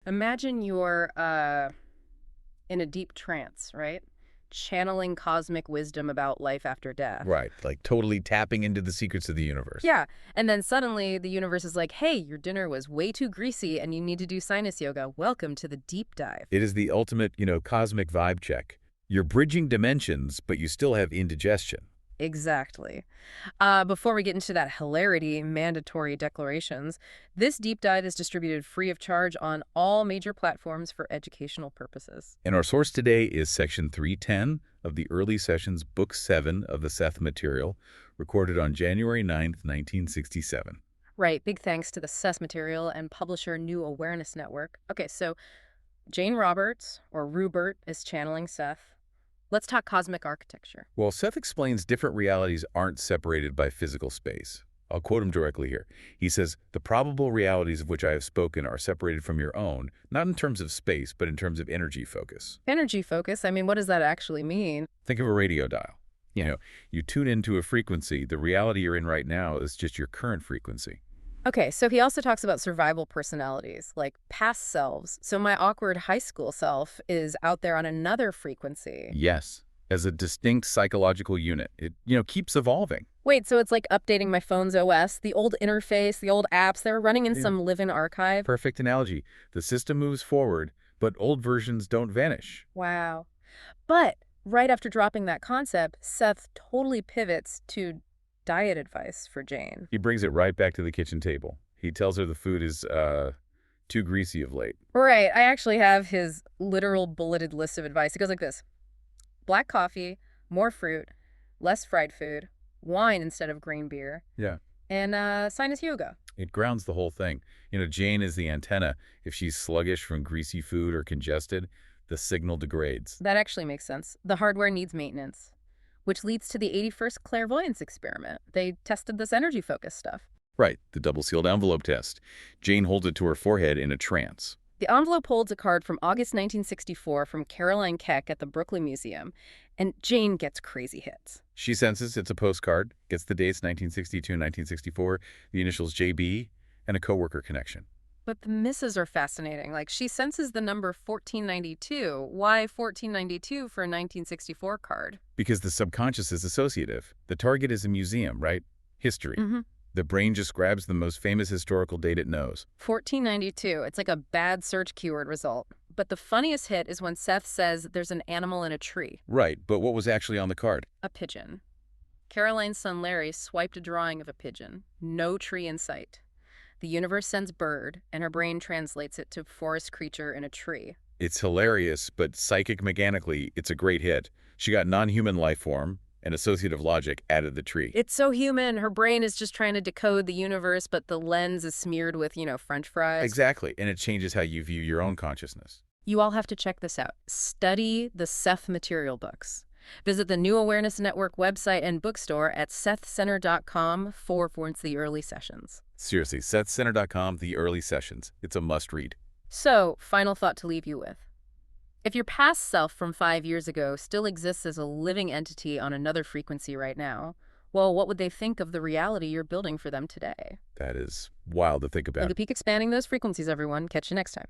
Imagine you're in a deep trance, right? Channeling cosmic wisdom about life after death. Right, like totally tapping into the secrets of the universe. Yeah, and then suddenly the universe is like, hey, your dinner was way too greasy and you need to do sinus yoga. Welcome to the deep dive. It is the ultimate, cosmic vibe check. You're bridging dimensions, but you still have indigestion. Exactly. Before we get into that hilarity, mandatory declarations, this deep dive is distributed free of charge on all major platforms for educational purposes. And our source today is Section 310 of the Early Sessions, Book 7 of the Seth Material, recorded on January 9th, 1967. Right, big thanks to the Seth Material and publisher New Awareness Network. Okay, so Jane Roberts, or Rubert, is channeling Seth. Let's talk cosmic architecture. Well, Seth explains different realities aren't separated by physical space. I'll quote him directly here. He says, "The probable realities of which I have spoken are separated from your own, not in terms of space, but in terms of energy focus." Energy focus, I mean, what does that actually mean? Think of a radio dial. You tune into a frequency. The reality you're in right now is just your current frequency. Okay, so he also talks about survival personalities, like past selves. So my awkward high school self is out there on another frequency. Yes, as a distinct psychological unit. It, keeps evolving. Wait, so it's like updating my phone's OS, the old interface, the old apps, they're running in Yeah. some live-in archive? Perfect analogy. The system moves forward, but old versions don't vanish. Wow. But right after dropping that concept, Seth totally pivots to diet advice for Jane. He brings it right back to the kitchen table. He tells her the food is too greasy of late. Right, I actually have his literal bulleted list of advice. It goes like this: black coffee, more fruit, less fried food, wine instead of green beer, Yeah. and sinus yoga. It grounds the whole thing. Jane is the antenna. If she's sluggish from greasy food or congested, the signal degrades. That actually makes sense. The hardware needs maintenance, which leads to the 81st clairvoyance experiment. They tested this energy focus stuff. Right, the double-sealed envelope test. Jane holds it to her forehead in a trance. The envelope holds a card from August 1964 from Caroline Keck at the Brooklyn Museum, and Jane gets crazy hits. She senses it's a postcard, gets the dates 1962 and 1964, the initials JB, and a coworker connection. But the misses are fascinating. Like, she senses the number 1492. Why 1492 for a 1964 card? Because the subconscious is associative. The target is a museum, right? History. Mm-hmm. The brain just grabs the most famous historical date it knows. 1492. It's like a bad search keyword result. But the funniest hit is when Seth says there's an animal in a tree. Right, but what was actually on the card? A pigeon. Caroline's son Larry swiped a drawing of a pigeon. No tree in sight. The universe sends bird, and her brain translates it to forest creature in a tree. It's hilarious, but psychic mechanically, it's a great hit. She got non-human life form, and associative logic added the tree. It's so human. Her brain is just trying to decode the universe, but the lens is smeared with, French fries. Exactly, and it changes how you view your own consciousness. You all have to check this out. Study the Seth Material books. Visit the New Awareness Network website and bookstore at sethcenter.com/the early sessions. Seriously, SethCenter.com, the early sessions. It's a must-read. So, final thought to leave you with. If your past self from 5 years ago still exists as a living entity on another frequency right now, well, what would they think of the reality you're building for them today? That is wild to think about. Like a peek expanding those frequencies, everyone. Catch you next time.